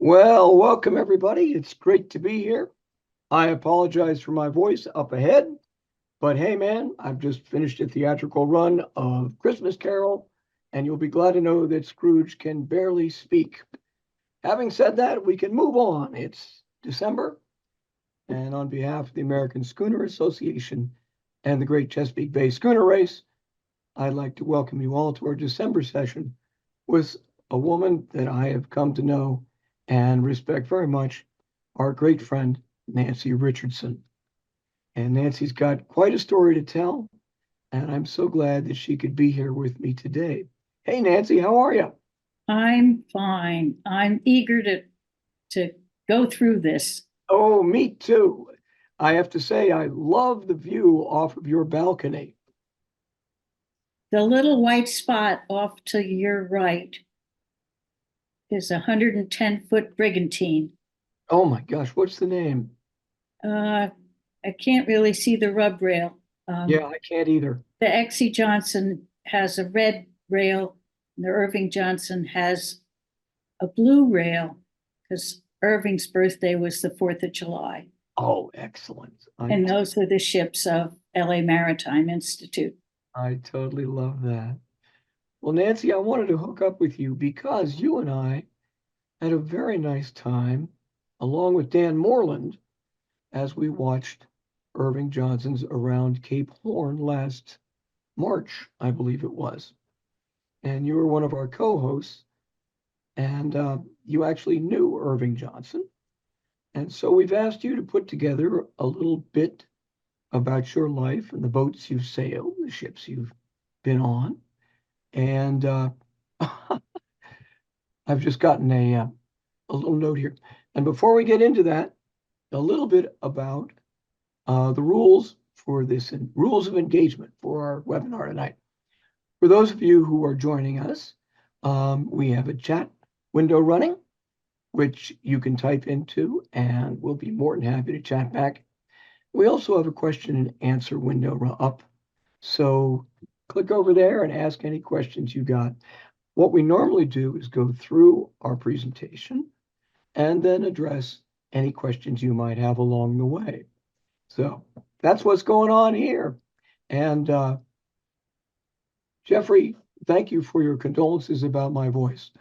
Well, welcome everybody. It's great to be here. I apologize for my voice up ahead, but hey man, I've just finished a theatrical run of Christmas Carol, and you'll be glad to know that Scrooge can barely speak. Having said that, we can move on. It's December, and on behalf of the American Schooner Association and the Great Chesapeake Bay Schooner Race, I'd like to welcome you all to our December session with a woman that I have come to know and respect very much, our great friend, Nancy Richardson. And Nancy's got quite a story to tell, and I'm so glad that she could be here with me today. Hey, Nancy, how are you? I'm fine. I'm eager to go through this. Oh, me too. I have to say, I love the view off of your balcony. The little white spot off to your right is a 110-foot brigantine. Oh my gosh, what's the name? Uh, I can't really see the rub rail. Yeah, I can't either. The XE Johnson has a red rail, and the Irving Johnson has a blue rail because Irving's birthday was the 4th of July. Oh, excellent. And those are the ships of LA Maritime Institute. I totally love that. Well, Nancy, I wanted to hook up with you because you and I had a very nice time, along with Dan Moreland, as we watched Irving Johnson's Around Cape Horn last March, I believe it was. And you were one of our co-hosts, and you actually knew Irving Johnson. And so we've asked you to put together a little bit about your life and the boats you've sailed, the ships you've been on. And I've just gotten a little note here. And before we get into that, a little bit about the rules for this and rules of engagement for our webinar tonight. For those of you who are joining us, we have a chat window running, which you can type into, and we'll be more than happy to chat back. We also have a question and answer window up. So click over there and ask any questions you got. What we normally do is go through our presentation and then address any questions you might have along the way. So that's what's going on here. And Jeffrey, thank you for your condolences about my voice.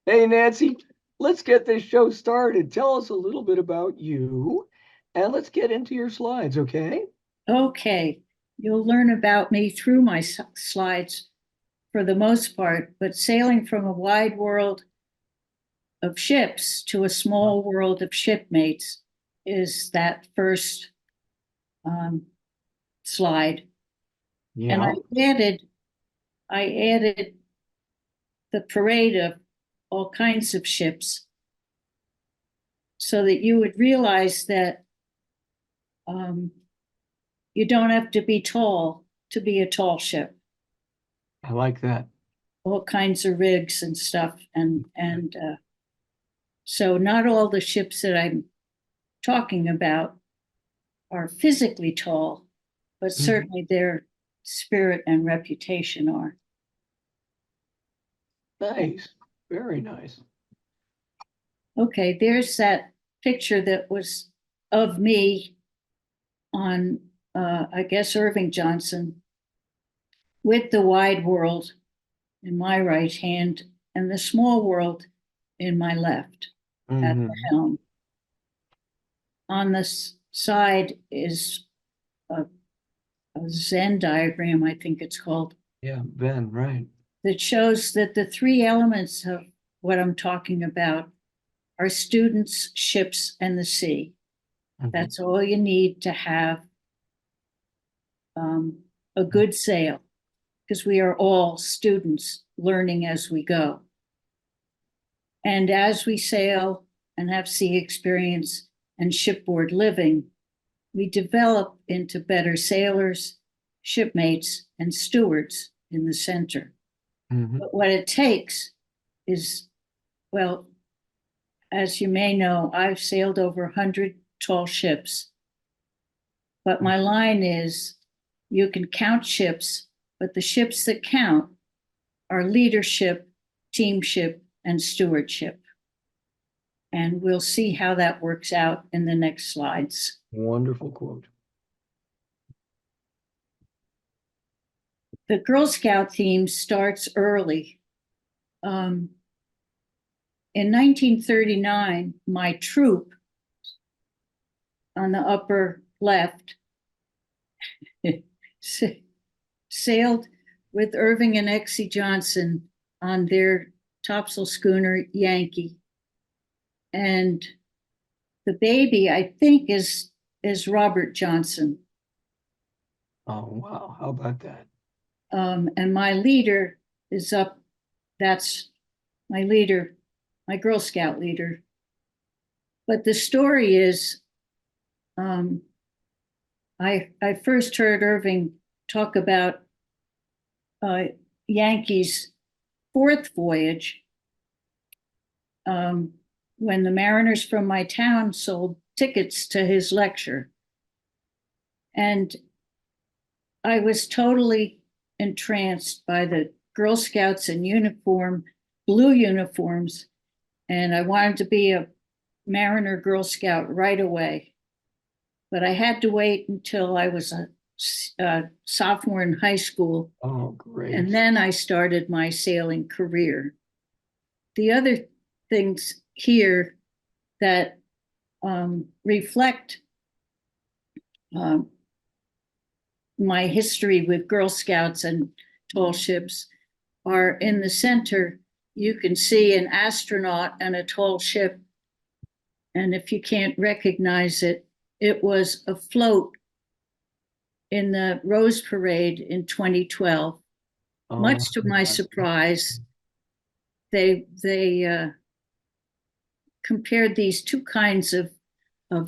Hey, Nancy, let's get this show started. Tell us a little bit about you, and let's get into your slides, okay? Okay, you'll learn about me through my slides for the most part, but sailing from a wide world of ships to a small world of shipmates is that first slide. And Yeah. I added the parade of all kinds of ships so that you would realize that you don't have to be tall to be a tall ship. I like that. All kinds of rigs and stuff, so not all the ships that I'm talking about are physically tall, but certainly their spirit and reputation are. Nice. Very nice. Okay, there's that picture that was of me on, I guess, Irving Johnson with the wide world in my right hand and the small world in my left at the helm. On this side is a Venn diagram, I think it's called. Yeah, Ben, right. That shows that the three elements of what I'm talking about are students, ships, and the sea. That's all you need to have a good sail, because we are all students learning as we go. And as we sail and have sea experience and shipboard living, we develop into better sailors, shipmates, and stewards in the center. But what it takes is, well, as you may know, I've sailed over 100 tall ships. But my line is, you can count ships, but the ships that count are leadership, teamship, and stewardship. And we'll see how that works out in the next slides. Wonderful quote. The Girl Scout theme starts early. In 1939, my troop on the upper left sailed with Irving and Exie Johnson on their topsail schooner Yankee. And the baby, I think, is Robert Johnson. Oh, wow. How about that? And my leader is up. That's my leader, my Girl Scout leader. But the story is, I first heard Irving talk about Yankee's fourth voyage when the mariners from my town sold tickets to his lecture. And I was totally entranced by the Girl Scouts in uniform, blue uniforms, and I wanted to be a Mariner Girl Scout right away. But I had to wait until I was a sophomore in high school. Oh, great. And then I started my sailing career. The other things here that reflect my history with Girl Scouts and tall ships are in the center. You can see an astronaut and a tall ship. And if you can't recognize it, it was a float in the Rose Parade in 2012. Oh, Much to my surprise, they compared these two kinds of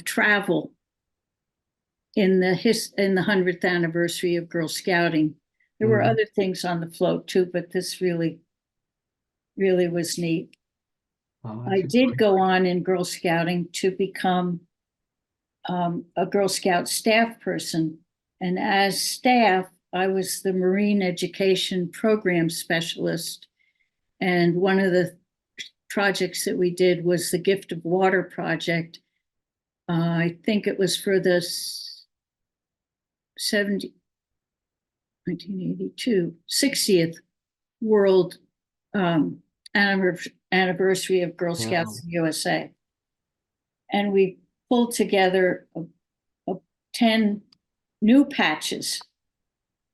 travel in the 100th anniversary of Girl Scouting. There were other things on the float too, but this really was neat. I did go on in Girl Scouting to become a Girl Scout staff person. And as staff, I was the Marine Education Program Specialist. And one of the projects that we did was the Gift of Water project. I think it was for the 1982, 60th World Anniversary of Girl Scouts in USA. And we pulled together 10 new patches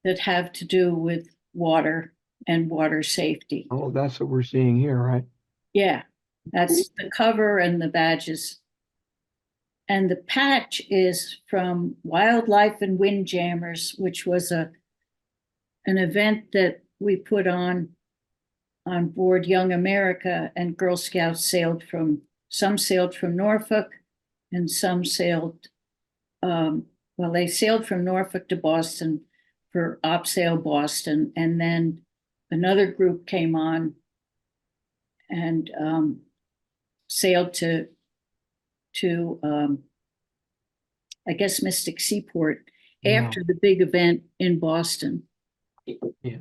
that have to do with water and water safety. Oh, that's what we're seeing here, right? Yeah, that's the cover and the badges. And the patch is from Wildlife and Windjammers, which was an event that we put on board Young America, and Girl Scouts some sailed from Norfolk and some sailed, they sailed from Norfolk to Boston for OpSail Boston. And then another group came on and sailed to I guess Mystic Seaport after the big event in Boston. Yeah.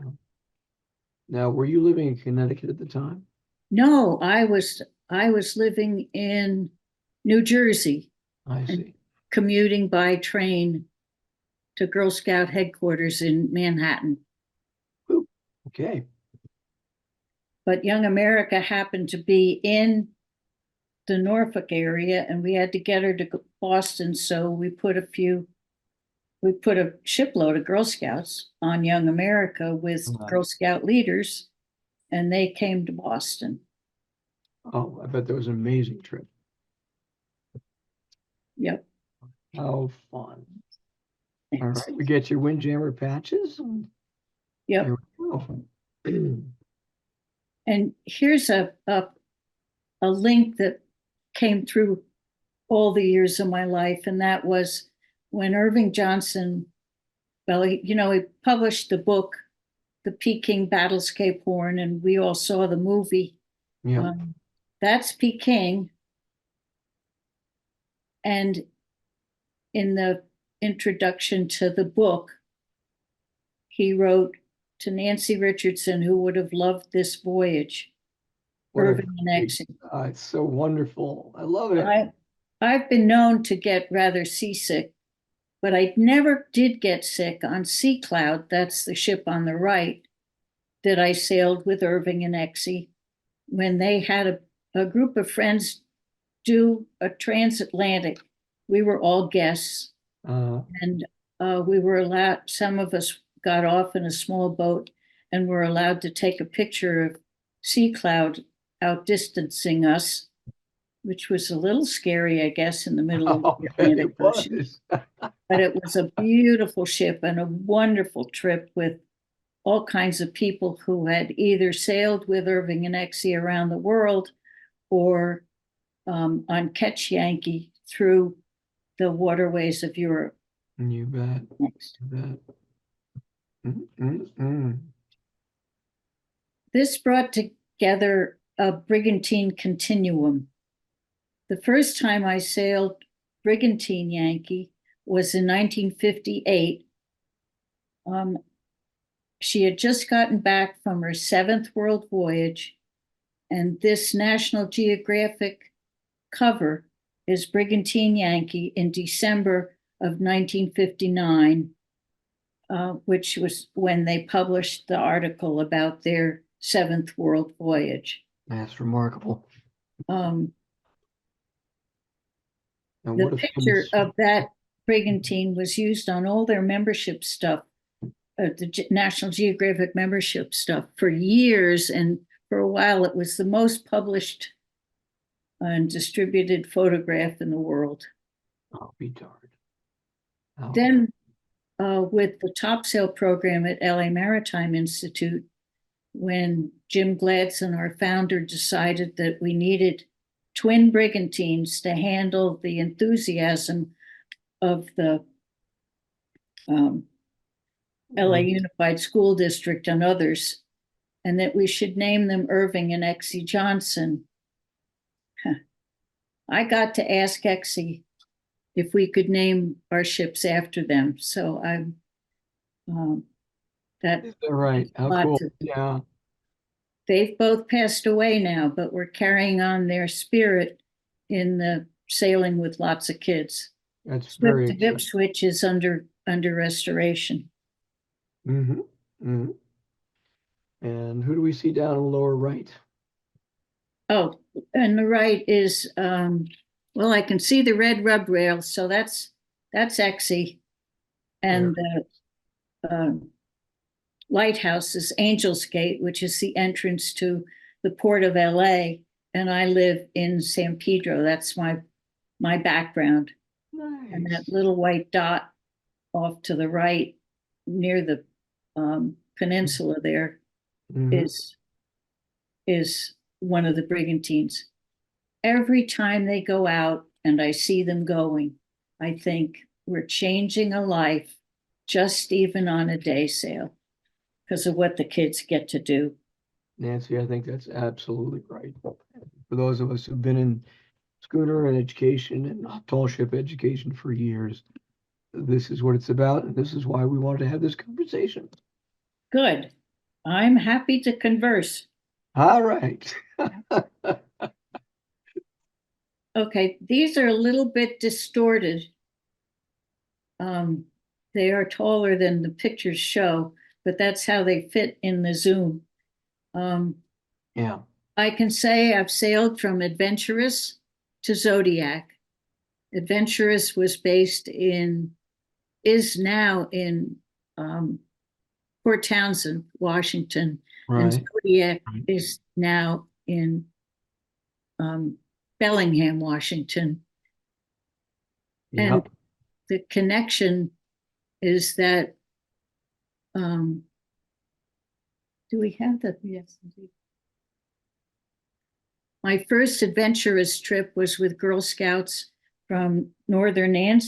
Now, were you living in Connecticut at the time? No, I was living in New Jersey. I see. Commuting by train to Girl Scout headquarters in Manhattan. Ooh, okay. But Young America happened to be in the Norfolk area, and we had to get her to Boston, so we put a shipload of Girl Scouts on Young America with Girl Scout leaders, and they came to Boston. Oh, I bet that was an amazing trip. Yep. How fun. All right, we get your Windjammer patches. Yep. There we go. And here's a link that came through all the years of my life, and that was when Irving Johnson, he published the book, The Peking Battles Cape Horn, and we all saw the movie. Yeah. That's Peking. And in the introduction to the book, he wrote to Nancy Richardson, who would have loved this voyage. What a Irving and great, Exie. it's so wonderful. I love it. I've been known to get rather seasick, but I never did get sick on Sea Cloud. That's the ship on the right that I sailed with Irving and Exie when they had a group of friends do a transatlantic. We were all guests, and we were allowed, some of us got off in a small boat and were allowed to take a picture of Sea Cloud outdistancing us, which was a little scary, I guess, in the middle of the Atlantic Ocean. But it was a beautiful ship and a wonderful trip with all kinds of people who had either sailed with Irving and Exie around the world or on Catch Yankee through the waterways of Europe. You bet. Next. You bet. This brought together a brigantine continuum. The first time I sailed Brigantine Yankee was in 1958. She had just gotten back from her 7th World Voyage, and this National Geographic cover is Brigantine Yankee in December of 1959, which was when they published the article about their 7th World Voyage. That's remarkable. The picture of that brigantine was used on all their membership stuff, the National Geographic membership stuff for years, and for a while it was the most published and distributed photograph in the world. I'll be darned. Then with the topsail program at LA Maritime Institute, when Jim Gladson, our founder, decided that we needed twin brigantines to handle the enthusiasm of the LA Unified School District and others, and that we should name them Irving and Exie Johnson. I got to ask Exie if we could name our ships after them. So I'm that. Is that right? How cool. Yeah. They've both passed away now, but we're carrying on their spirit in the sailing with lots of kids. That's very exciting. Ipswich is under restoration. And who do we see down in the lower right? Oh, and the right is well, I can see the red rub rail, so that's Exie, and the lighthouse is Angel's Gate, which is the entrance to the port of LA, and I live in San Pedro. That's my background. Nice. And that little white dot off to the right near the peninsula there is one of the brigantines. Every time they go out and I see them going, I think we're changing a life just even on a day sail because of what the kids get to do. Nancy, I think that's absolutely right. For those of us who've been in schooner and education and tall ship education for years, this is what it's about, and this is why we wanted to have this conversation. Good. I'm happy to converse. All right. Okay, these are a little bit distorted. They are taller than the pictures show, but that's how they fit in the Zoom. Yeah. I can say I've sailed from Adventurous to Zodiac. Adventurous was is now in Port Townsend, Washington, right. And Zodiac is now in Bellingham, Washington. Yep. And the connection is that, do we have the, yes, indeed. My first adventurous trip was with Girl Scouts from Northern and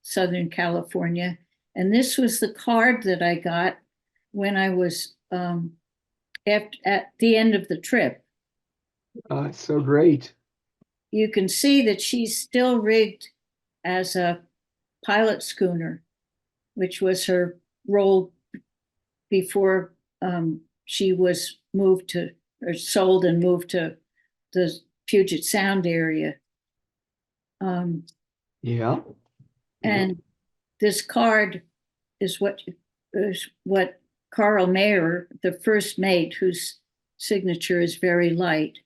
Southern California. And this was the card that I got when I was at the end of the trip. It's so great. You can see that she's still rigged as a pilot schooner, which was her role before she was moved to, or sold and moved to the Puget Sound area. Yeah. And this card is what Carl Mayer, the first mate, whose signature is very light,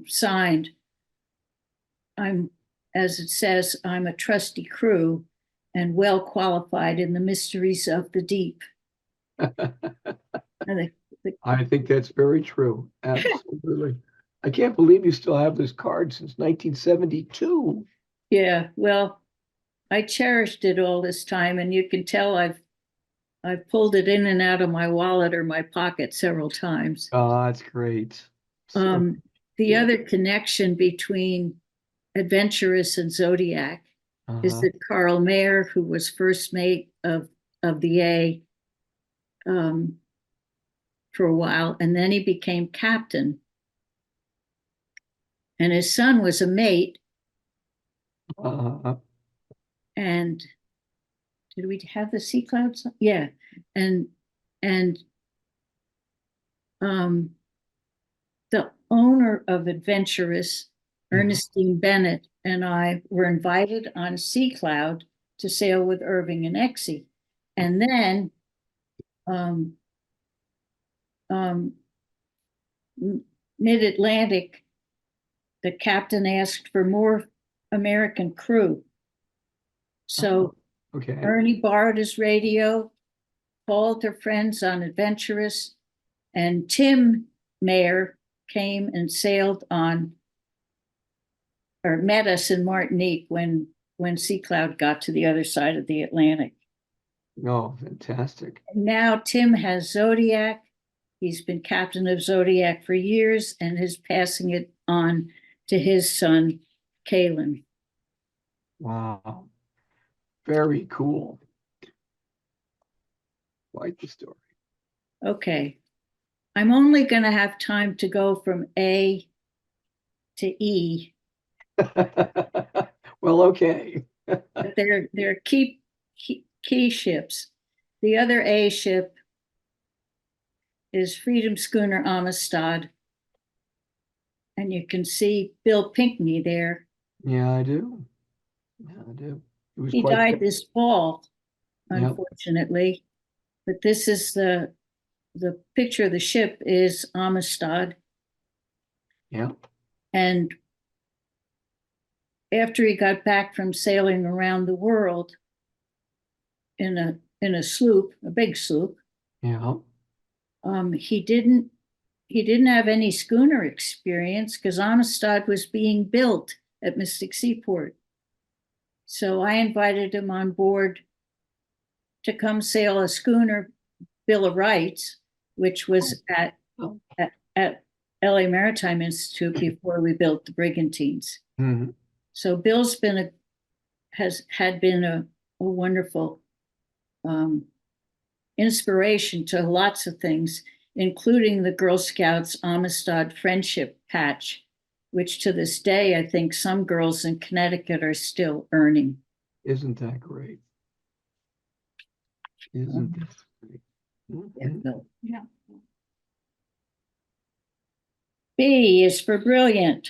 signed. As it says, I'm a trusty crew and well qualified in the mysteries of the deep. I think that's very true. Absolutely. I can't believe you still have this card since 1972. Yeah, well, I cherished it all this time, and you can tell I've pulled it in and out of my wallet or my pocket several times. Oh, that's great. The other connection between Adventurous and Zodiac is that Carl Mayer, who was first mate of the A for a while, and then he became captain. And his son was a mate. And did we have the sea clouds? Yeah. And the owner of Adventurous, Ernestine Bennett, and I were invited on Sea Cloud to sail with Irving and Exie. And then mid-Atlantic, the captain asked for more American crew. So Ernie borrowed his radio, called their friends on Adventurous, and Tim Mayer came and sailed on, or met us in Martinique when Sea Cloud got to the other side of the Atlantic. Oh, fantastic. And now Tim has Zodiac. He's been captain of Zodiac for years and is passing it on to his son, Kalen. Wow. Very cool. Quite the story. Okay. I'm only going to have time to go from A to E. Well, okay. But they're key ships. The other A ship is Freedom Schooner Amistad. And you can see Bill Pinkney there. Yeah, I do. Yeah, I do. He died this fall, unfortunately. But this is the picture of the ship is Amistad. Yeah. And after he got back from sailing around the world in a sloop, a big sloop, he didn't have any schooner experience because Amistad was being built at Mystic Seaport. So I invited him on board to come sail a schooner Bill of Rights, which was at LA Maritime Institute before we built the Brigantines. Mm-hmm. So Bill's been had been a wonderful inspiration to lots of things, including the Girl Scouts Amistad Friendship Patch, which to this day, I think some girls in Connecticut are still earning. Isn't that great? Isn't that great? Mm-hmm. Yeah. B is for brilliant.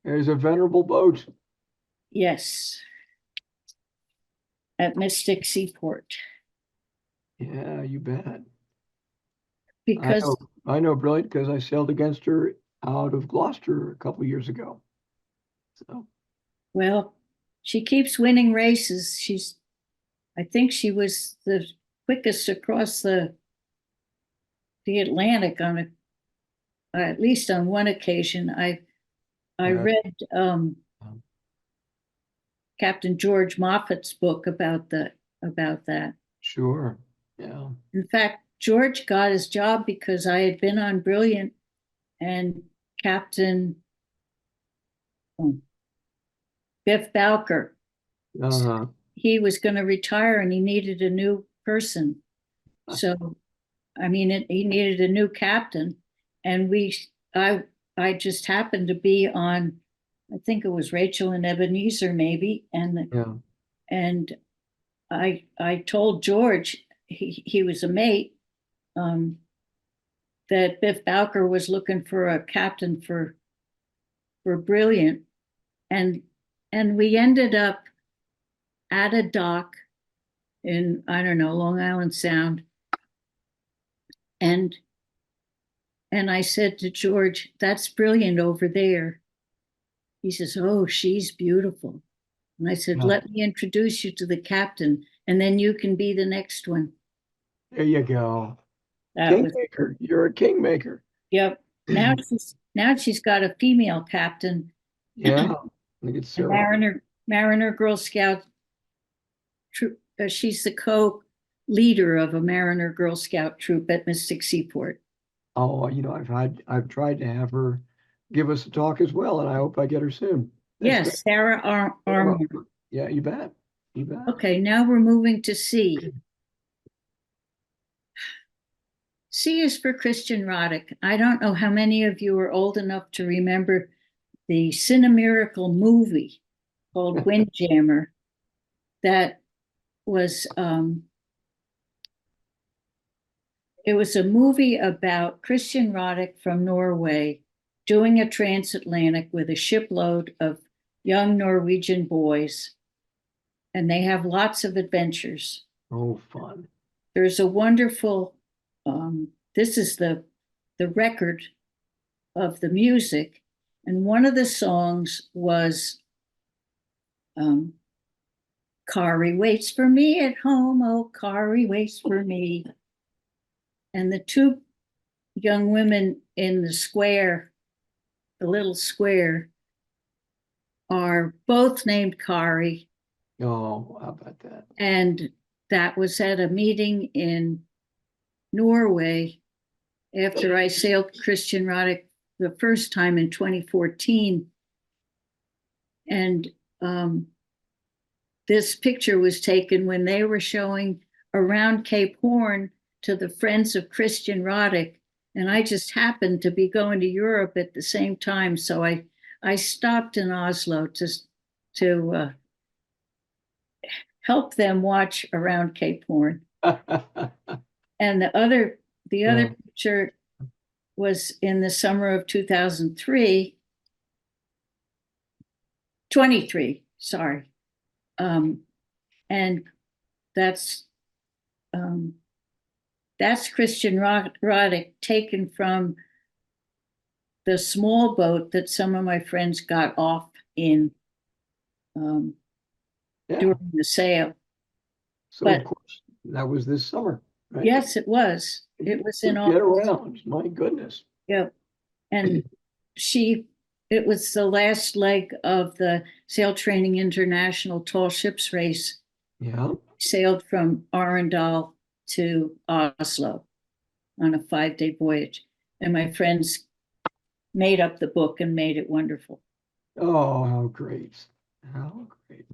There's a venerable boat. Yes. At Mystic Seaport. Yeah, you bet. Because I know Brilliant because I sailed against her out of Gloucester a couple of years ago. So, well, she keeps winning races. I think she was the quickest across the Atlantic on at least on one occasion. I read Captain George Moffat's book about that. Sure. Yeah. In fact, George got his job because I had been on Brilliant and Captain Biff Bowker. He was going to retire and he needed a new person. So, I mean, he needed a new captain. And I just happened to be on, I think it was Rachel and Ebenezer maybe. And I told George, he was a mate. that Biff Bowker was looking for a captain for Brilliant, and we ended up at a dock in, I don't know, Long Island Sound, and I said to George, "That's Brilliant over there." He says, "Oh, she's beautiful." And I said, Yeah. "Let me introduce you to the captain, and then you can be the next one." There you go. That was, Kingmaker. You're a kingmaker. yep. Now she's got a female captain, Yeah. Look at a Sarah. Mariner Girl Scout troop. She's the co-leader of a Mariner Girl Scout troop at Mystic Seaport. Oh, I've tried to have her give us a talk as well, and I hope I get her soon. That's great. Yes, Sarah Armour. Yeah, you bet. You bet. Okay, now we're moving to C. C is for Christian Roddick. I don't know how many of you are old enough to remember the Cinemiracle movie called Windjammer. That was it was a movie about Christian Roddick from Norway doing a transatlantic with a shipload of young Norwegian boys, and they have lots of adventures. Oh, fun. There's a wonderful, this is the record of the music, and one of the songs was Kari waits for me at home, oh, Kari waits for me. And the two young women in the square, the little square, are both named Kari. Oh, how about that? And that was at a meeting in Norway after I sailed Christian Roddick the first time in 2014. And this picture was taken when they were showing around Cape Horn to the friends of Christian Roddick. And I just happened to be going to Europe at the same time. So I stopped in Oslo to help them watch around Cape Horn. And the other picture was in the summer of 23, sorry. And that's Christian Roddick taken from the small boat that some of my friends got off in during the sail. So of course, that was this summer, right? Yes, it was. It was in Get around. My goodness. Yep. And it was the last leg of the Sail Training International Tall Ships race. Yeah. Sailed from Arendal to Oslo on a 5-day voyage. And my friends made up the book and made it wonderful. Oh, how great. How great.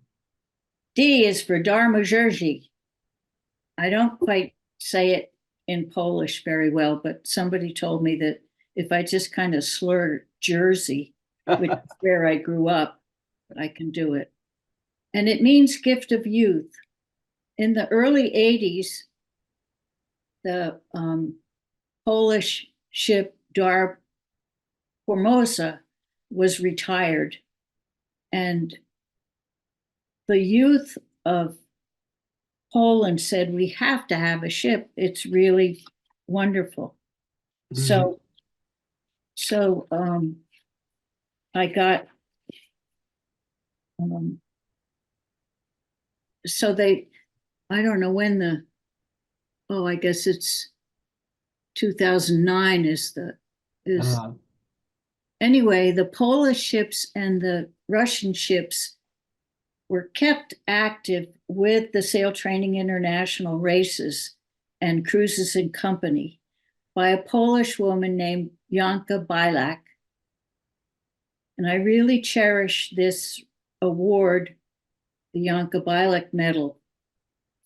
D is for Darmojerji. I don't quite say it in Polish very well, but somebody told me that if I just kind of slur Jersey, which is where I grew up, I can do it. And it means gift of youth. In the early 80s, the Polish ship Dar Formosa was retired, and the youth of Poland said, "We have to have a ship. It's really wonderful." Mm-hmm. So I got so they, I don't know when I guess it's 2009 anyway, the Polish ships and the Russian ships were kept active with the Sail Training International races and cruises and company by a Polish woman named Janka Bilak. And I really cherish this award, the Janka Bilak Medal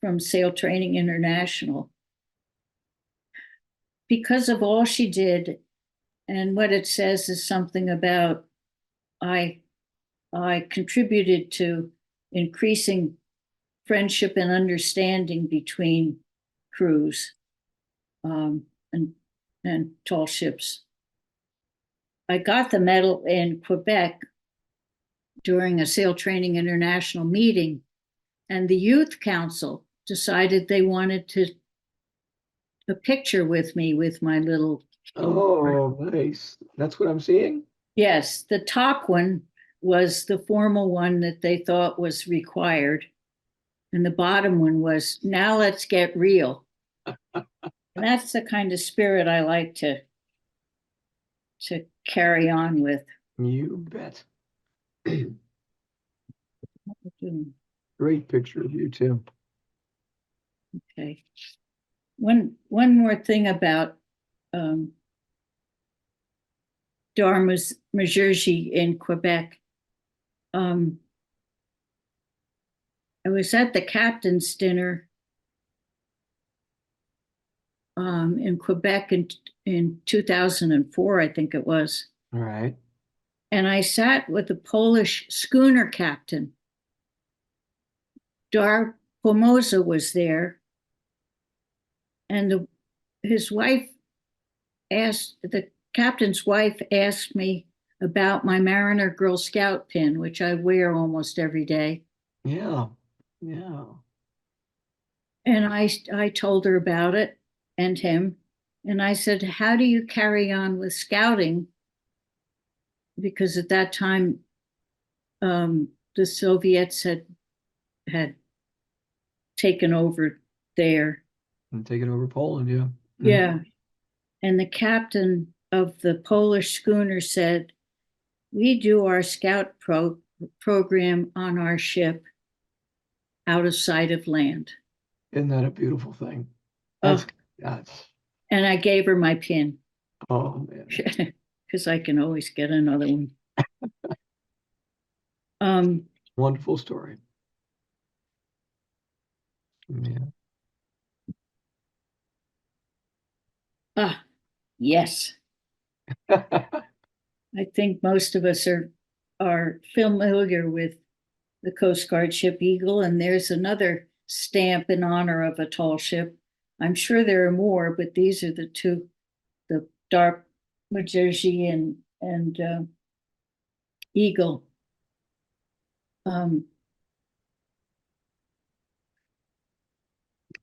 from Sail Training International, because of all she did. And what it says is something about I contributed to increasing friendship and understanding between crews. and tall ships. I got the medal in Quebec during a Sail Training International meeting, and the youth council decided they wanted a picture with me with my little. Oh, nice. That's what I'm seeing? Yes, the top one was the formal one that they thought was required. And the bottom one was, now let's get real. And that's the kind of spirit I like to carry on with. You bet. Great picture of you too. Okay. One more thing about Darmes in Quebec. I was at the captain's dinner in Quebec in 2004, I think it was. All right. And I sat with a Polish schooner captain. Dar Pomoza was there. And his wife the captain's wife asked me about my Mariner Girl Scout pin, which I wear almost every day. Yeah. Yeah. And I told her about it and him. And I said, how do you carry on with scouting? Because at that time, the Soviets had taken over there. And taking over Poland, yeah. Yeah. And the captain of the Polish schooner said, we do our scout program on our ship out of sight of land. Isn't that a beautiful thing? That's and I gave her my pin. Oh, man. Because I can always get another one. Wonderful story. Yeah. Yes. I think most of us are familiar with the Coast Guard ship Eagle, and there's another stamp in honor of a tall ship. I'm sure there are more, but these are the two, the Dark Majerji and Eagle.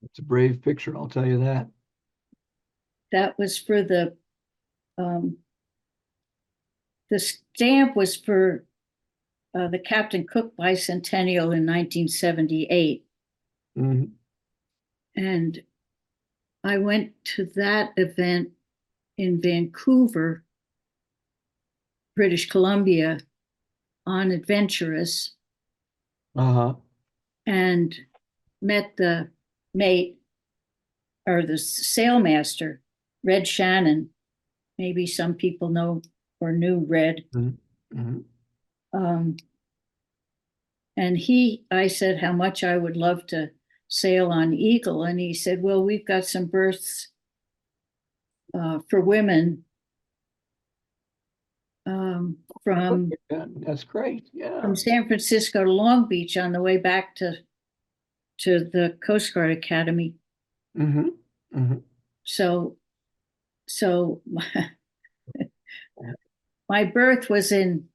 It's a brave picture, I'll tell you that. That was for the stamp was for the Captain Cook Bicentennial in 1978. Mm-hmm. And I went to that event in Vancouver, British Columbia, on Adventurous. And met the mate or the sailmaster, Red Shannon. Maybe some people know or knew Red. Mm-hmm. And I said how much I would love to sail on Eagle. And he said, well, we've got some berths for women from that's great. Yeah. From San Francisco to Long Beach on the way back to the Coast Guard Academy. Mm-hmm. Mm-hmm. So my berth was in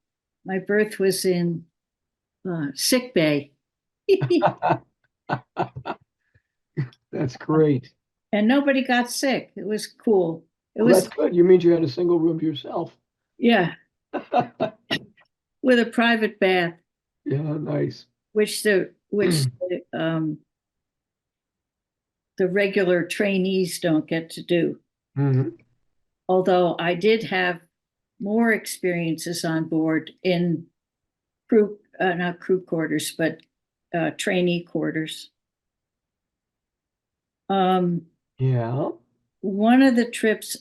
sick bay. That's great. And nobody got sick. It was cool. That's good. You mean you had a single room to yourself? Yeah. With a private bath. Yeah, nice. Which the regular trainees don't get to do. Mm-hmm. Although I did have more experiences on board in not crew quarters, but trainee quarters. Yeah. One of the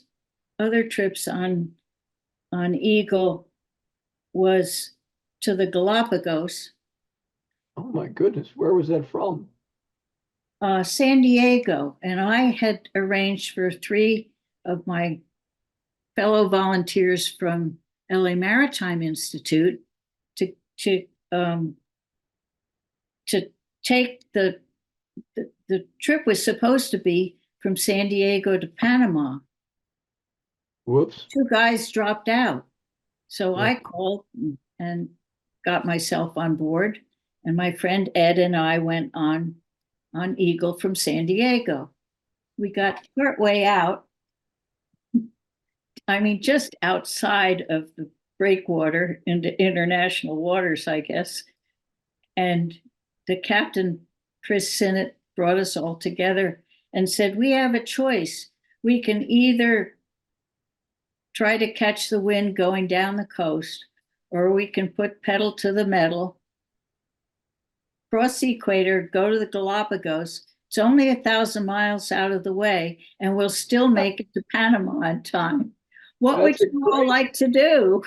other trips on Eagle was to the Galapagos. Oh my goodness, where was that from? San Diego, and I had arranged for 3 of my fellow volunteers from LA Maritime Institute to take the trip was supposed to be from San Diego to Panama. Whoops. 2 guys dropped out. So Yeah. I called and got myself on board. And my friend Ed and I went on Eagle from San Diego. We got partway out. I mean, just outside of the breakwater into international waters, I guess. And the captain, Chris Sinnott, brought us all together and said, we have a choice. We can either try to catch the wind going down the coast, or we can put pedal to the metal, cross the equator, go to the Galapagos. It's only 1,000 miles out of the way, and we'll still make it to Panama in time. What would you all like to do?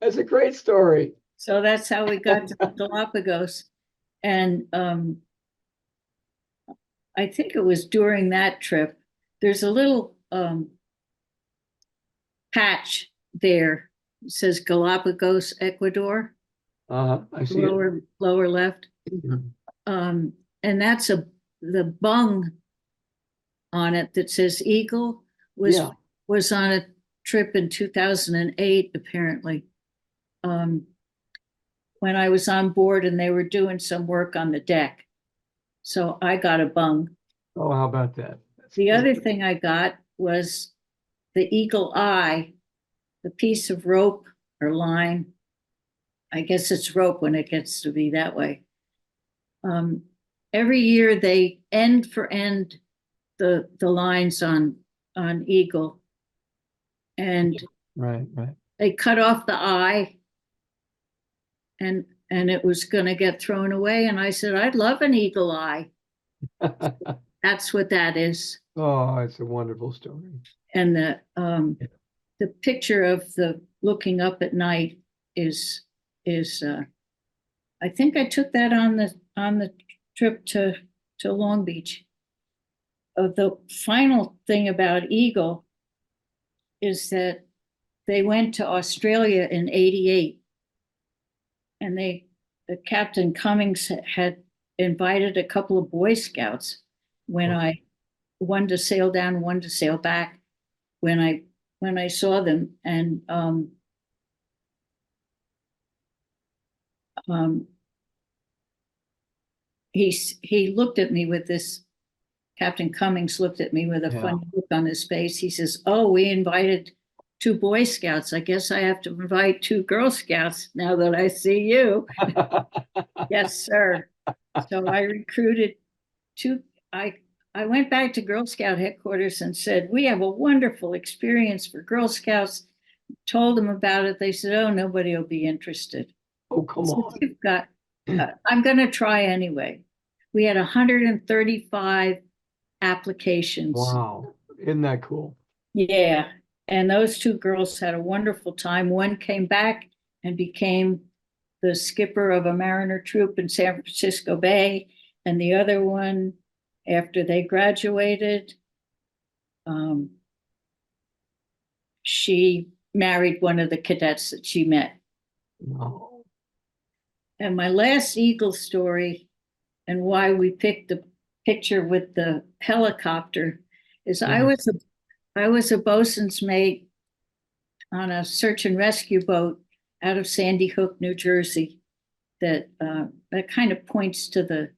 That's a great story. So that's how we got to the Galapagos. And I think it was during that trip, there's a little patch there. It says Galapagos, Ecuador. I see it. Lower left. And that's the bung on it that says Eagle was on a trip in 2008, apparently. When I was on board and they were doing some work on the deck. So I got a bung. Oh, how about that? The other thing I got was the eagle eye, the piece of rope or line. I guess it's rope when it gets to be that way. Every year they end for end the lines on Eagle. And right. They cut off the eye and it was going to get thrown away. And I said, I'd love an eagle eye. That's what that is. Oh, it's a wonderful story. And the picture of the looking up at night is I think I took that on the trip to Long Beach. The final thing about Eagle is that they went to Australia in '88. And the Captain Cummings had invited a couple of Boy Scouts when one to sail down, one to sail back, when I saw them. And he looked at me with this, Captain Cummings looked at me with a funny look on his face. He says, oh, we invited 2 Boy Scouts. I guess I have to invite 2 Girl Scouts now that I see you. Yes, sir. So I recruited 2. I went back to Girl Scout headquarters and said, we have a wonderful experience for Girl Scouts. Told them about it. They said, oh, nobody will be interested. Oh, come on. You've got, I'm going to try anyway. We had 135 applications. Wow. Isn't that cool? Yeah. And those 2 girls had a wonderful time. One came back and became the skipper of a mariner troop in San Francisco Bay. And the other one, after they graduated, she married one of the cadets that she met. Wow. And my last Eagle story, and why we picked the picture with the helicopter, is I was a bosun's mate on a search and rescue boat out of Sandy Hook, New Jersey, that kind of points to the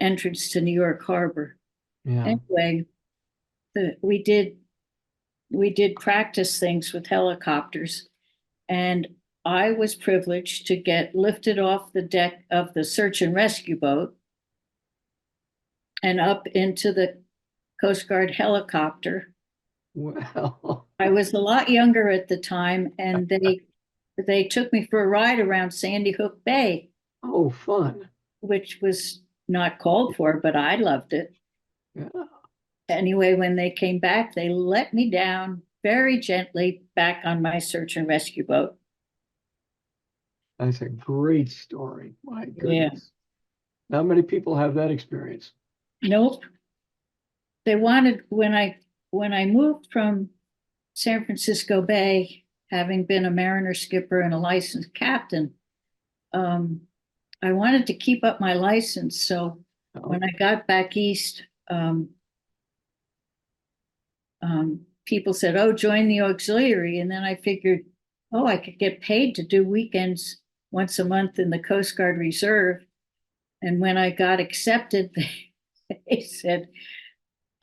entrance to New York Harbor. Yeah. Anyway, we did practice things with helicopters, and I was privileged to get lifted off the deck of the search and rescue boat and up into the Coast Guard helicopter. Well, I was a lot younger at the time, and they took me for a ride around Sandy Hook Bay. Oh, fun. Which was not called for, but I loved it. Yeah. Anyway, when they came back, they let me down very gently back on my search and rescue boat. That's a great story. My goodness. Yeah. Not many people have that experience. Nope. They wanted, when I moved from San Francisco Bay, having been a mariner skipper and a licensed captain, I wanted to keep up my license. So when I got back east, people said, oh, join the auxiliary. And then I figured, oh, I could get paid to do weekends once a month in the Coast Guard Reserve. And when I got accepted, they said,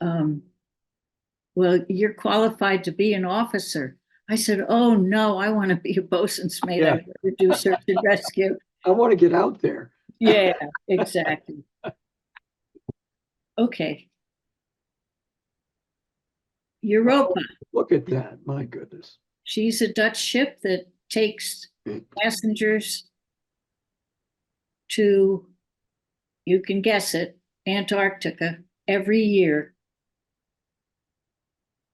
well, you're qualified to be an officer. I said, oh, no, I want to be a bosun's mate. Yeah. I'd rather do search and rescue. I want to get out there. Yeah, exactly. Okay. Europa. Look at that. My goodness. She's a Dutch ship that takes passengers to, you can guess it, Antarctica every year.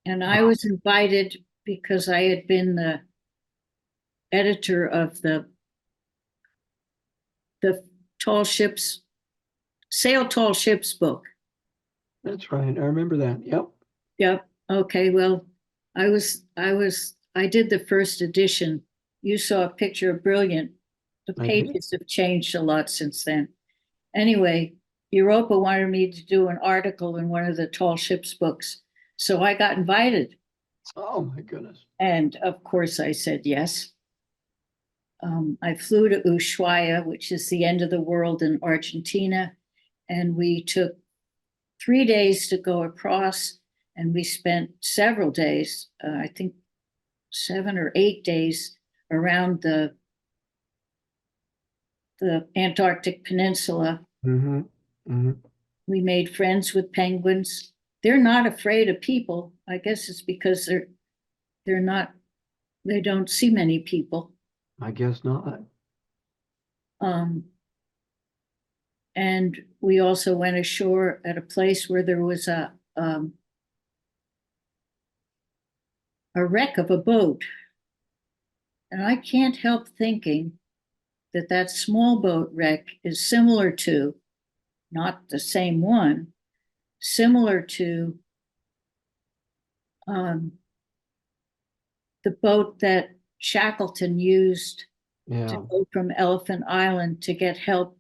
And I was invited because I had been the editor of the tall ships, Sail Tall Ships book. That's right. I remember that. Yep. Yep. Okay. Well, I did the first edition. You saw a picture of Brilliant. The pages have changed a lot since then. Anyway, Europa wanted me to do an article in one of the tall ships books. So I got invited. Oh my goodness. And of course I said yes. I flew to Ushuaia, which is the end of the world in Argentina. And we took 3 days to go across, and we spent several days, I think 7 or 8 days around the Antarctic Peninsula. Mm-hmm. Mm-hmm. We made friends with penguins. They're not afraid of people. I guess it's because they don't see many people. I guess not. And we also went ashore at a place where there was a wreck of a boat. And I can't help thinking that small boat wreck is similar to, not the same one, similar to the boat that Shackleton used to go from Elephant Island to get help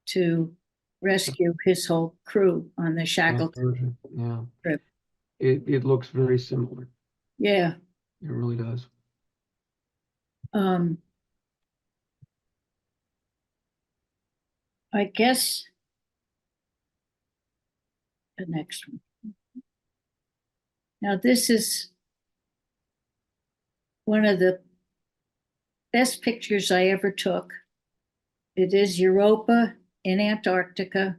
to rescue his whole crew on the Shackleton trip. It looks very similar. Yeah. It really does. I guess the next one. Now, this is one of the best pictures I ever took. It is Europa in Antarctica.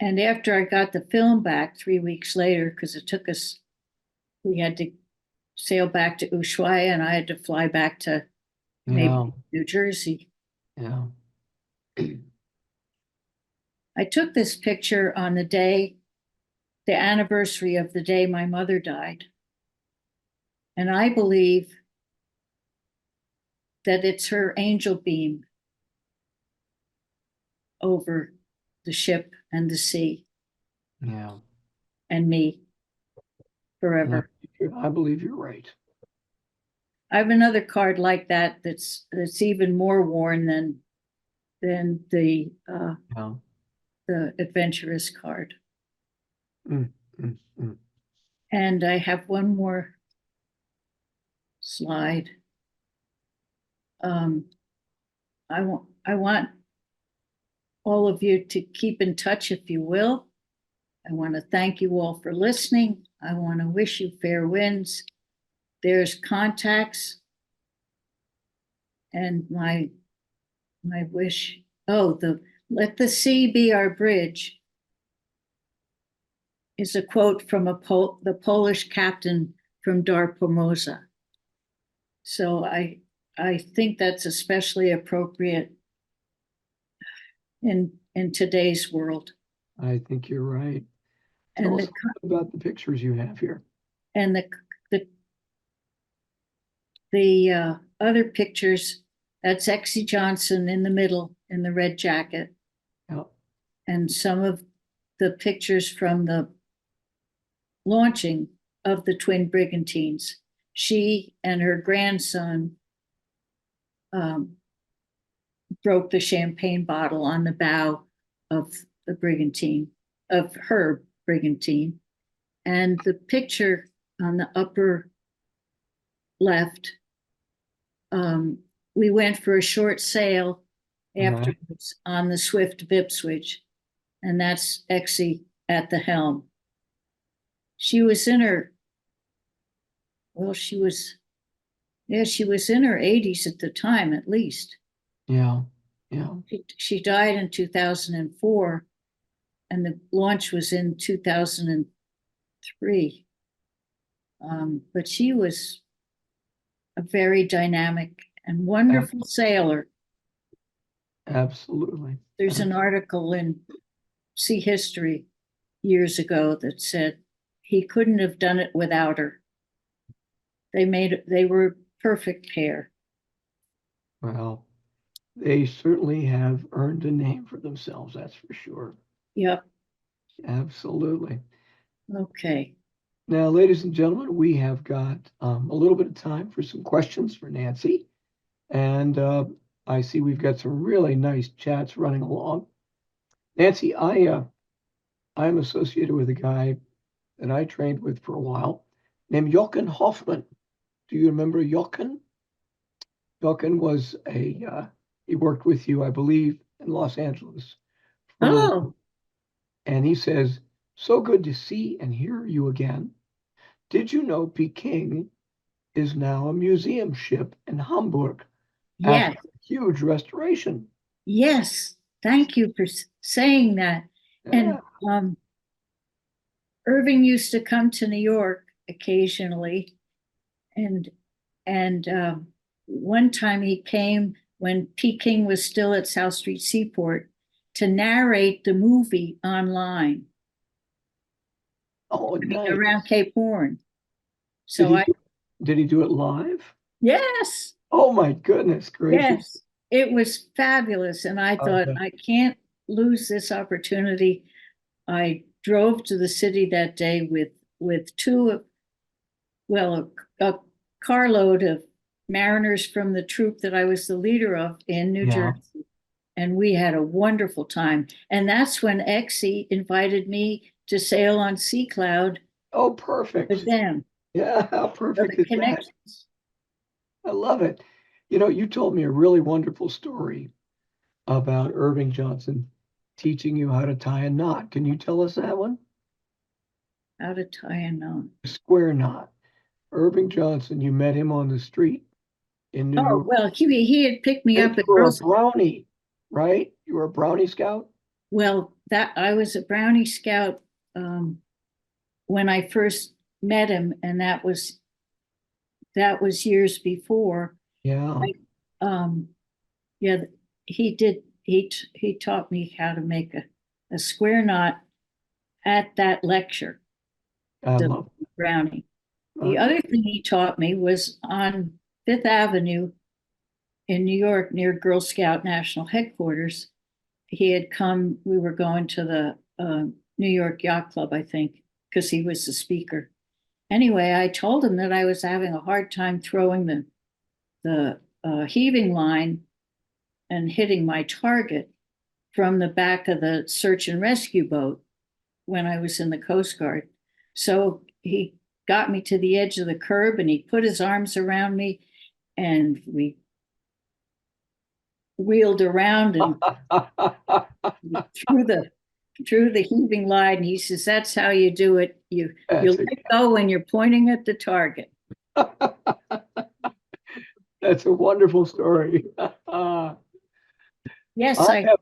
And after I got the film back 3 weeks later, because it took us, we had to sail back to Ushuaia and I had to fly back to maybe New Jersey. Yeah. I took this picture on the anniversary of the day my mother died. And I believe that it's her angel beam over the ship and the sea. Yeah. And me forever. I believe you're right. I have another card like that that's even more worn than the adventurous card. And I have one more slide. I want all of you to keep in touch, if you will. I want to thank you all for listening. I want to wish you fair winds. There's contacts. And my wish, let the sea be our bridge is a quote from the Polish captain from Dar Pomoza. So I think that's especially appropriate in today's world. I think you're right. Tell us about the pictures you have here. And the other pictures, that's Exie Johnson in the middle in the red jacket. Yeah. And some of the pictures from the launching of the twin brigantines. She and her grandson broke the champagne bottle on the bow of the brigantine, of her brigantine. And the picture on the upper left, we went for a short sail afterwards on the Swift Ipswich, and that's Exie at the helm. She was in her, well, she was in her 80s at the time, at least. Yeah. She died in 2004, and the launch was in 2003. But she was a very dynamic and wonderful sailor. Absolutely. There's an article in Sea History years ago that said he couldn't have done it without her. They were a perfect pair. Well, they certainly have earned a name for themselves, that's for sure. Yep. Absolutely. Okay. Now, ladies and gentlemen, we have got a little bit of time for some questions for Nancy. And I see we've got some really nice chats running along. Nancy, I'm associated with a guy that I trained with for a while named Jochen Hoffman. Do you remember Jochen? Jochen was he worked with you, I believe, in Los Angeles. Oh. And he says, so good to see and hear you again. Did you know Peking is now a museum ship in Hamburg? Yes. After a huge restoration. Yes. Thank you for saying that. Yeah. And Irving used to come to New York occasionally, and one time he came when Peking was still at South Street Seaport to narrate the movie online. Oh, nice. Around Cape Horn. So did he do it live? Yes. Oh my goodness gracious. Yes, it was fabulous. And I thought, I can't lose this opportunity. I drove to the city that day with a carload of mariners from the troop that I was the leader of in New Jersey. And we had a wonderful time. And that's when Exie invited me to sail on Sea Cloud. Oh, perfect. With them. Yeah, how perfect is that? I love it. You know, you told me a really wonderful story about Irving Johnson teaching you how to tie a knot. Can you tell us that one? How to tie a knot. A square knot. Irving Johnson, you met him on the street in New York. Well, he had picked me up at Girl Scout. Brownie, right? You were a Brownie Scout? Well, I was a Brownie Scout when I first met him, and that was years before. Yeah. He taught me how to make a square knot at that lecture. I love Brownie. The other thing he taught me was on Fifth Avenue in New York near Girl Scout National Headquarters. He had come, we were going to the New York Yacht Club, I think, because he was the speaker. Anyway, I told him that I was having a hard time throwing the heaving line and hitting my target from the back of the search and rescue boat when I was in the Coast Guard. So he got me to the edge of the curb and he put his arms around me and we wheeled around and through the heaving line. And he says, that's how you do it. You let go when you're pointing at the target. That's a wonderful story. Yes, I have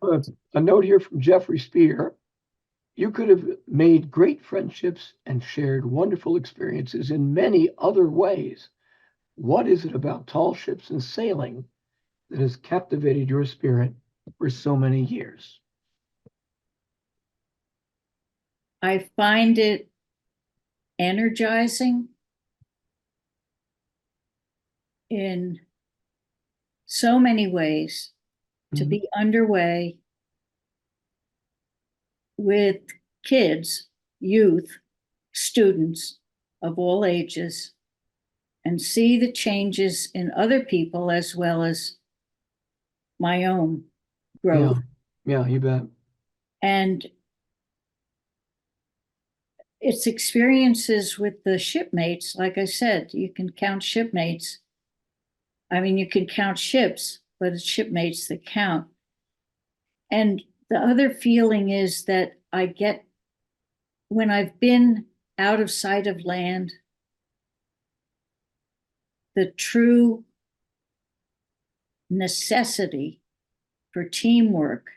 a note here from Jeffrey Spear. You could have made great friendships and shared wonderful experiences in many other ways. What is it about tall ships and sailing that has captivated your spirit for so many years? I find it energizing in so many ways to be underway with kids, youth, students of all ages, and see the changes in other people as well as my own growth. Yeah, you bet. And it's experiences with the shipmates. Like I said, you can count shipmates. I mean, you can count ships, but it's shipmates that count. And the other feeling is that I get when I've been out of sight of land, the true necessity for teamwork,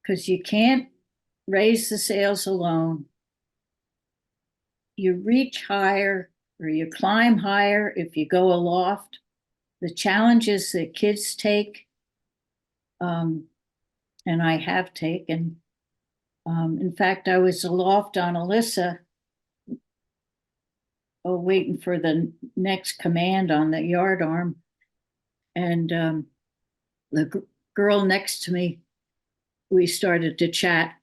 because you can't raise the sails alone. You reach higher or you climb higher if you go aloft. The challenges that kids take, and I have taken. In fact, I was aloft on Alyssa, waiting for the next command on the yard arm. And the girl next to me, we started to chat.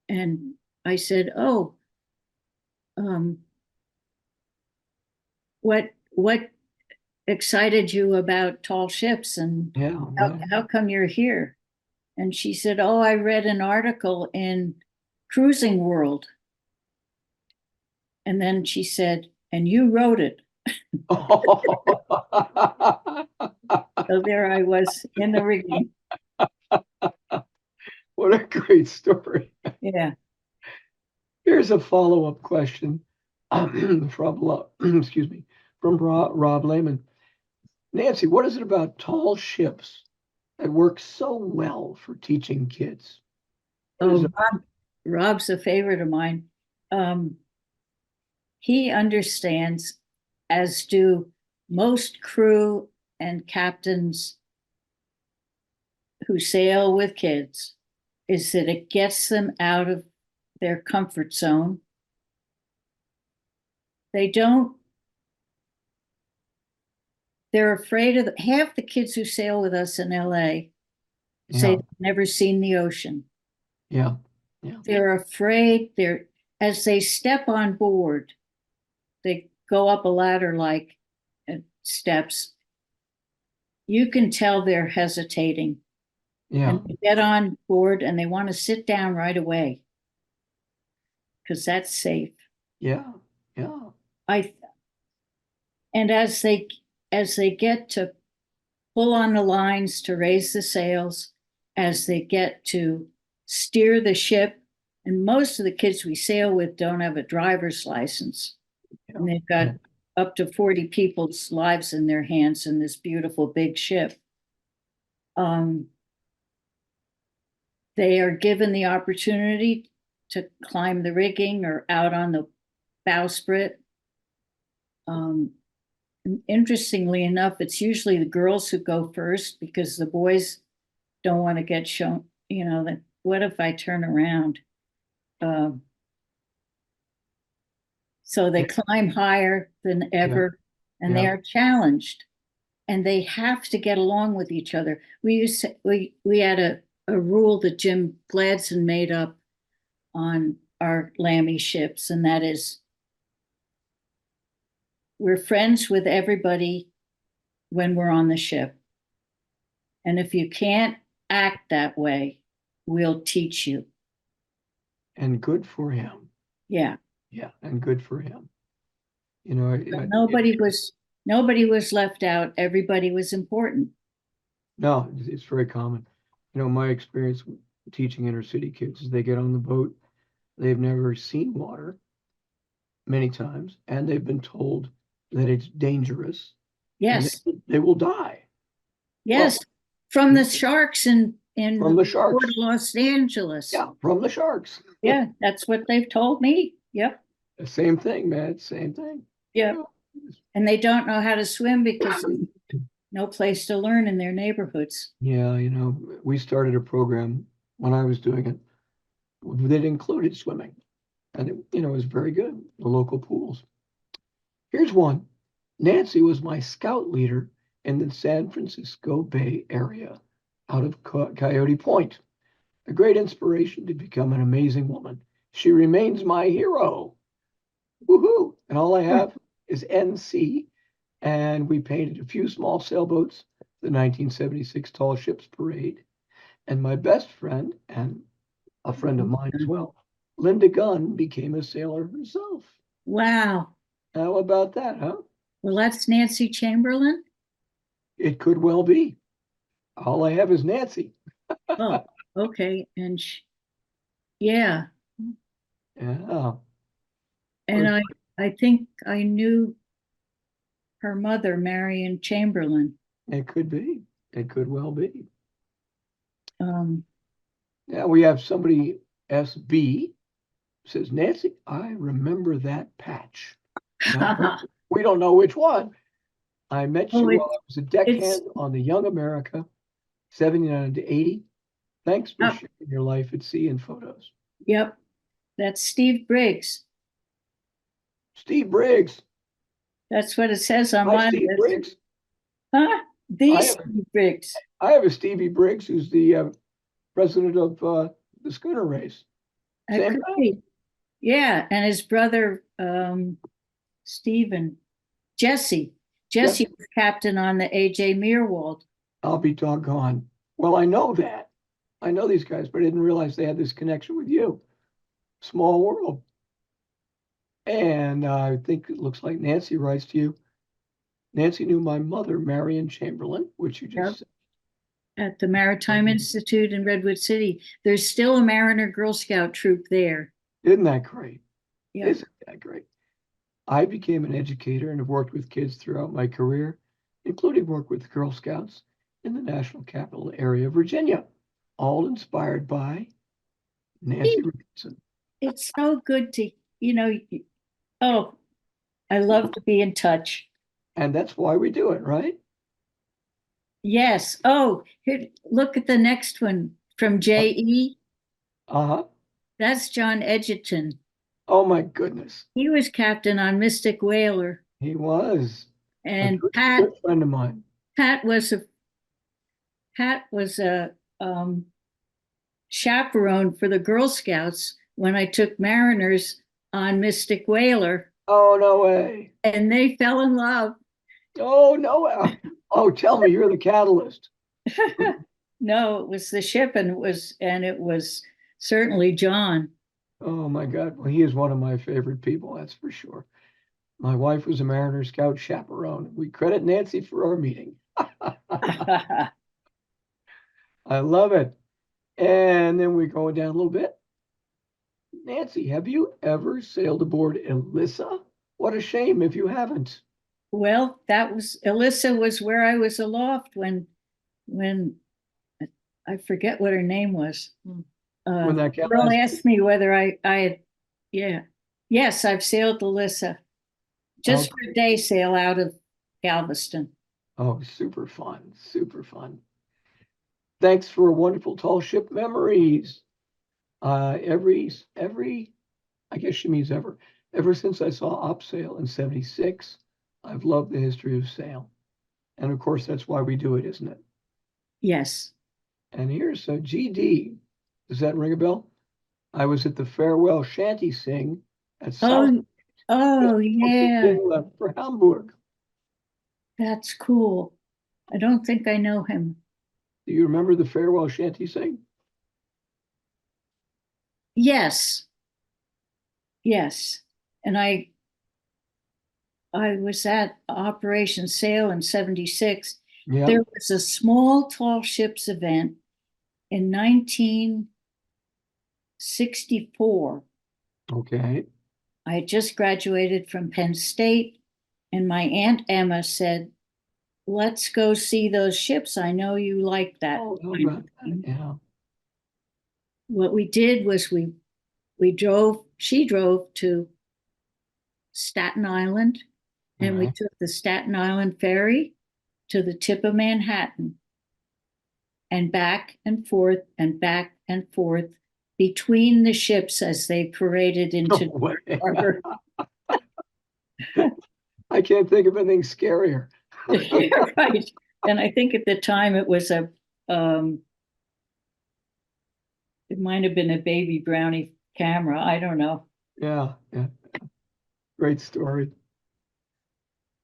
And I said, "Oh, what excited you about tall ships, and Yeah, how come you're here?" And she said, "Oh, I read an article in Cruising World." And then she said, "And you wrote it." So there I was in the rigging. What a great story. Yeah. Here's a follow-up question from excuse me, from Rob Lehman. Nancy, what is it about tall ships that works so well for teaching kids? Oh, Rob's a favorite of mine. He understands, as do most crew and captains who sail with kids, is that it gets them out of their comfort zone. They're afraid of half the kids who sail with us in LA say they've never seen the ocean. Yeah. They're afraid. As they step on board, they go up a ladder like steps. You can tell they're hesitating. Yeah. And they get on board and they want to sit down right away because that's safe. Yeah. And as they get to pull on the lines to raise the sails, as they get to steer the ship, and most of the kids we sail with don't have a driver's license, and they've got up to 40 people's lives in their hands in this beautiful big ship. They are given the opportunity to climb the rigging or out on the bowsprit. Interestingly enough, it's usually the girls who go first because the boys don't want to get shown, that what if I turn around? So they climb higher than ever, and they are challenged, and they have to get along with each other. We had a rule that Jim Gladson made up on our Lammy ships, and that is, we're friends with everybody when we're on the ship. And if you can't act that way, we'll teach you. And good for him. Yeah. And good for him. Nobody was left out. Everybody was important. No, it's very common. My experience teaching inner city kids is they get on the boat, they've never seen water many times, and they've been told that it's dangerous. Yes. They will die. Yes. From the sharks in from the sharks. Port of Los Angeles. Yeah, from the sharks. Yeah, that's what they've told me. Yep. The same thing, man. Same thing. Yeah. And they don't know how to swim because no place to learn in their neighborhoods. Yeah, we started a program when I was doing it that included swimming. And it was very good, the local pools. Here's one. Nancy was my scout leader in the San Francisco Bay Area out of Coyote Point. A great inspiration to become an amazing woman. She remains my hero. Woohoo! And all I have is NC. And we painted a few small sailboats, the 1976 Tall Ships Parade. And my best friend, and a friend of mine as well, Linda Gunn became a sailor herself. Wow. How about that, huh? Well, that's Nancy Chamberlain. It could well be. All I have is Nancy. Oh, okay. Yeah. Yeah. And I think I knew her mother, Marion Chamberlain. It could be. It could well be. Um, Now we have somebody, SB, says, Nancy, I remember that patch. Now, we don't know which one. I met oh, you while I was a deckhand it's, on the Young America, 79 to 80. Thanks for oh, sharing your life at sea and photos. yep. That's Steve Briggs. Steve Briggs. That's what it says on Hi, my Steve list. Briggs. Huh? The I have, Steve Briggs. I have a Stevie Briggs who's the president of the schooner race. That Same could guy? be. Yeah, and his brother, Stephen, Jesse. Yes, Jesse was captain on the AJ Meerwald. I'll be doggone. Well, I know that. I know these guys, but I didn't realize they had this connection with you. Small world. And I think it looks like Nancy writes to you. Nancy knew my mother, Marion Chamberlain, which you Yep. just said. At the Maritime Institute in Redwood City. There's still a Mariner Girl Scout troop there. Isn't that great? Yeah. Isn't that great? I became an educator and have worked with kids throughout my career, including work with Girl Scouts in the National Capital Area of Virginia, all inspired by Nancy Richardson. It's so good to, oh, I love to be in touch. And that's why we do it, right? Yes. Oh, here, look at the next one from JE. Uh-huh. That's John Edgerton. Oh my goodness. He was captain on Mystic Whaler. He was And a good friend of mine. Pat was a chaperone for the Girl Scouts when I took Mariners on Mystic Whaler, Oh, no way. and they fell in love. Oh, no way. Oh, tell me you're the catalyst. No, it was the ship, and it was certainly John. Oh my God. Well, he is one of my favorite people, that's for sure. My wife was a Mariner Scout chaperone. We credit Nancy for our meeting. I love it. And then we go down a little bit. Nancy, have you ever sailed aboard Elissa? What a shame if you haven't. Well, that was Alyssa was where I was aloft when I forget what her name was. When that gal Girl asked- asked me whether I had, yeah. Yes, I've sailed Alyssa. Just for a day sail out of Galveston. Oh, super fun, super fun. Thanks for wonderful tall ship memories. Every, I guess she means ever since I saw Opsail in 76, I've loved the history of sail. And of course, that's why we do it, isn't it? Yes. And here's a GD. Does that ring a bell? I was at the farewell shanty sing at South. Oh, yeah. Left for Hamburg. That's cool. I don't think I know him. Do you remember the farewell shanty sing? Yes. Yes. And I was at Operation Sail in 76. Yeah. There was a small tall ships event in 1964. Okay. I had just graduated from Penn State, and my Aunt Emma said, let's go see those ships. I know you like that. Oh, how about that? Yeah. What we did was she drove to Staten Island, and we took the Staten Island ferry to the tip of Manhattan, and back and forth and back and forth between the ships as they paraded into the harbor. I can't think of anything scarier. Right. And I think at the time it was it might have been a baby Brownie camera. I don't know. Yeah. Great story.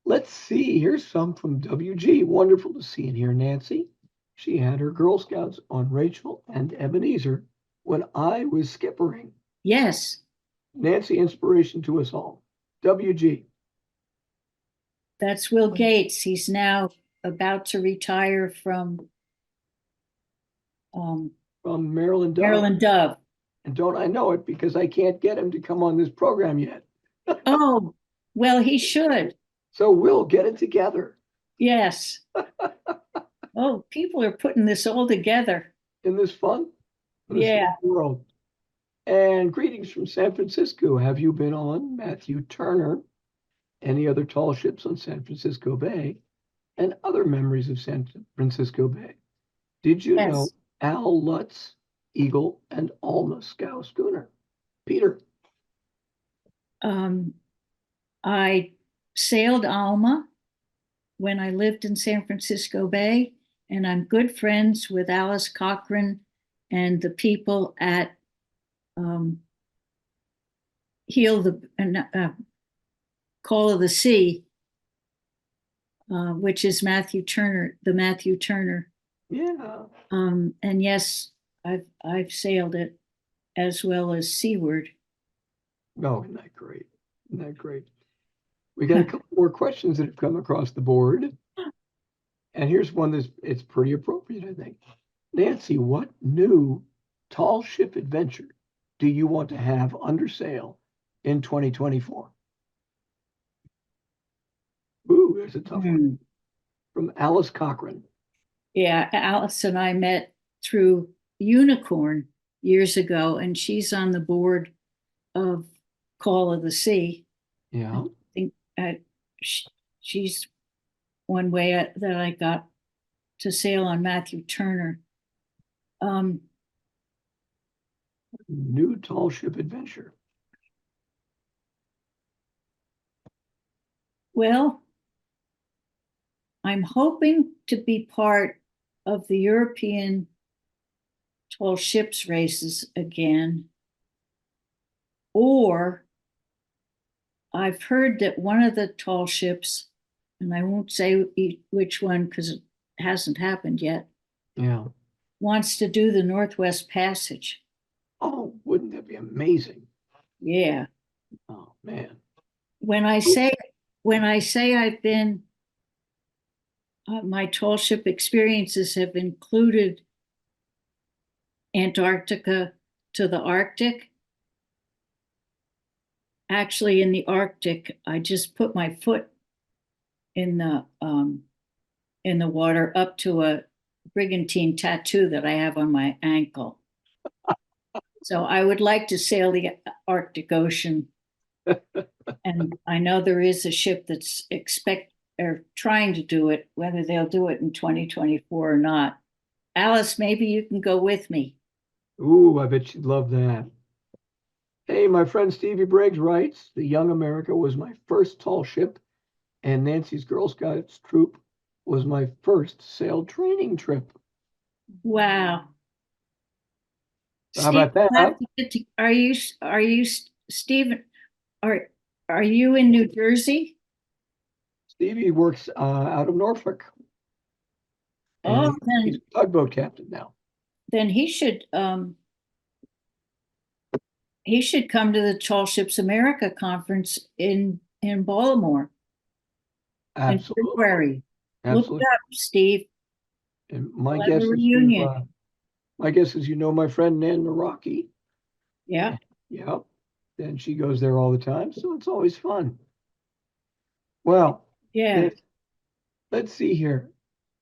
Let's see. Here's some from WG. Wonderful to see and hear Nancy. She had her Girl Scouts on Rachel and Ebenezer when I was skippering. Yes, Nancy, inspiration to us all. WG. that's Will Gates. He's now about to retire from From Maryland Dove. Maryland Dove. And don't I know it because I can't get him to come on this program yet. Oh, well, he should. So we'll get it together. Yes. Oh, people are putting this all together. Isn't this fun? Yeah. World. And greetings from San Francisco. Have you been on Matthew Turner? Any other tall ships on San Francisco Bay? And other memories of San Francisco Bay? Did you know Al Lutz, Eagle, and Alma scow schooner? Peter. I sailed Alma when I lived in San Francisco Bay, and I'm good friends with Alice Cochran and the people at Call of the Sea, which is Matthew Turner, the Matthew Turner. Yeah. And yes, I've sailed it as well as Seaward. Oh, isn't that great? Isn't that great? We got a couple more questions that have come across the board. And here's one that's it's pretty appropriate, I think. Nancy, what new tall ship adventure do you want to have under sail in 2024? Ooh, there's a tough one. From Alice Cochran. Yeah, Alice and I met through Unicorn years ago, and she's on the board of Call of the Sea. Yeah. I think she's one way that I got to sail on Matthew Turner. New tall ship adventure. Well, I'm hoping to be part of the European tall ships races again. Or I've heard that one of the tall ships, and I won't say which one because it hasn't happened yet. Yeah. Wants to do the Northwest Passage. Oh, wouldn't that be amazing? Yeah. Oh man. When I say I've been, my tall ship experiences have included Antarctica to the Arctic. Actually, in the Arctic, I just put my foot in the water up to a brigantine tattoo that I have on my ankle. So I would like to sail the Arctic Ocean. And I know there is a ship that's trying to do it, whether they'll do it in 2024 or not. Alice, maybe you can go with me. Ooh, I bet you'd love that. Hey, my friend Stevie Briggs writes, the Young America was my first tall ship, and Nancy's Girl Scouts troop was my first sail training trip. Wow. How about that? Are you Stephen? Are you in New Jersey? Stevie works out of Norfolk. Oh, he's a tugboat captain now. Then he should come to the Tall Ships America conference in Baltimore. Absolutely. In February. Absolutely. Look it up, Steve. And my guess is you know my friend Nan Naraki. Yeah. Yeah. And she goes there all the time, so it's always fun. Well, yeah. Let's see here.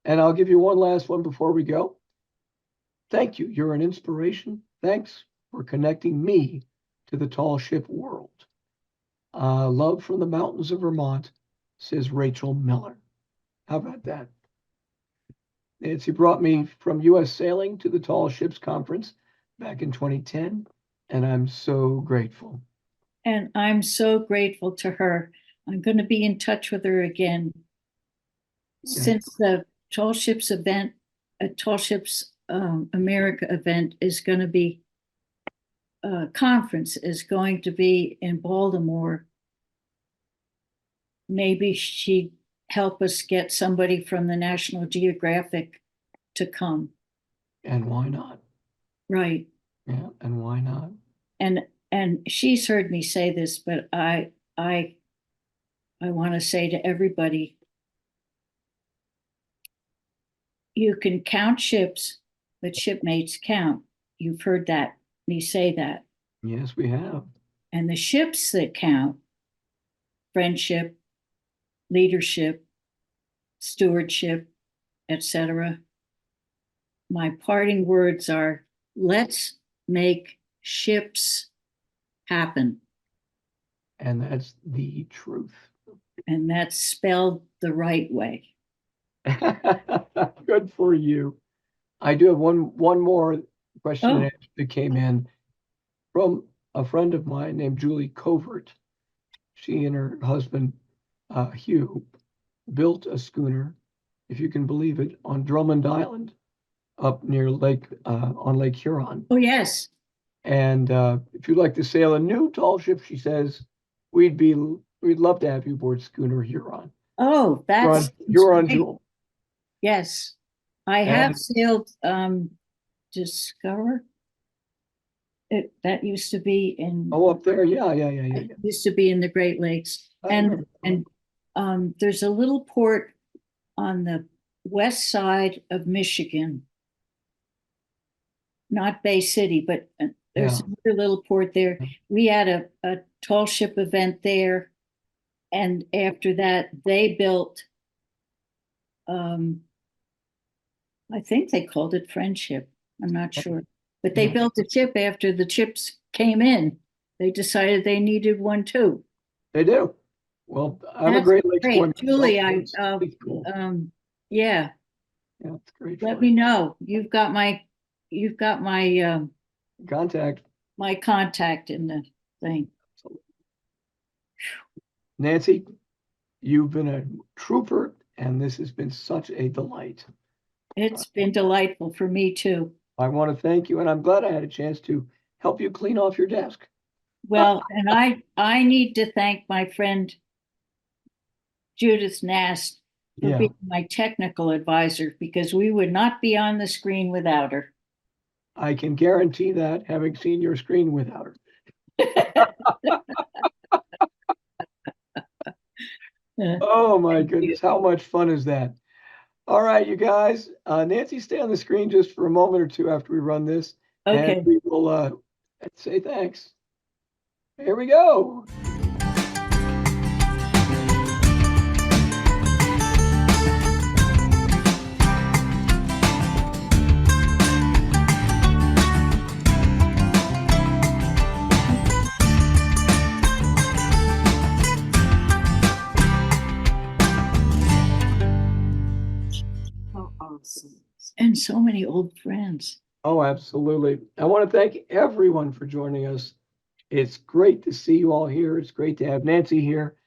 And I'll give you one last one before we go. Thank you. You're an inspiration. Thanks for connecting me to the tall ship world. Love from the mountains of Vermont, says Rachel Miller. How about that? Nancy brought me from U.S. Sailing to the Tall Ships Conference back in 2010, and I'm so grateful. And I'm so grateful to her. I'm going to be in touch with her again. Yes. Since the Tall Ships event, Tall Ships America event is going to be, conference is going to be in Baltimore. Maybe she'd help us get somebody from the National Geographic to come. And why not? Right. Yeah, and why not? And and she's heard me say this, but I want to say to everybody, you can count ships, but shipmates count. You've heard that me say that. Yes, we have. And the ships that count, friendship, leadership, stewardship, etc. My parting words are, let's make ships happen. And that's the truth. And that's spelled the right way. Good for you. I do have one more question Oh. and answer that came in from a friend of mine named Julie Covert. She and her husband, Hugh, built a schooner, if you can believe it, on Drummond Island up near on Lake Huron. Oh, yes. And if you'd like to sail a new tall ship, she says, we'd love to have you aboard schooner Huron. Oh, that's Huron great. Jewel. Yes. I have sailed Discover. That used to be in. Oh, up there, yeah. It used to be in the Great Lakes. And there's a little port on the west side of Michigan. Not Bay City, but there's another little port there. We had a tall ship event there. And after that, they built, I think they called it Friendship. I'm not sure. But they built a ship after the ships came in. They decided they needed one too. They do. Well, I'm a Great Lakes boy. Julie, Yeah, it's great. Let me know. You've got my contact. My contact in the thing. Nancy, you've been a trooper, and this has been such a delight. It's been delightful for me too. I want to thank you, and I'm glad I had a chance to help you clean off your desk. Well, and I need to thank my friend Judith Nast for being my technical advisor, because we would not be on the screen without her. I can guarantee that, having seen your screen without her. Oh my goodness, how much fun is that? All right, you guys. Nancy, stay on the screen just for a moment or two after we run this. Okay. And we will say thanks. Here we go. And so many old friends. Oh, absolutely. I want to thank everyone for joining us. It's great to see you all here. It's great to have Nancy here.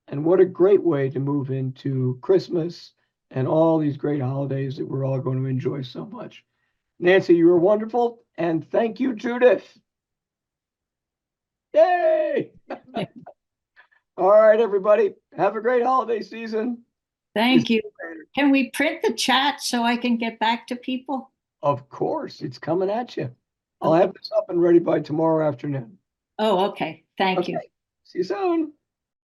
And what a great way to move into Christmas and all these great holidays that we're all going to enjoy so much. Nancy, you were wonderful. And thank you, Judith. Yay! All right, everybody. Have a great holiday season. Thank you. Can we print the chat so I can get back to people? Of course, it's coming at you. I'll have this up and ready by tomorrow afternoon. Oh, okay. Thank you. See you soon.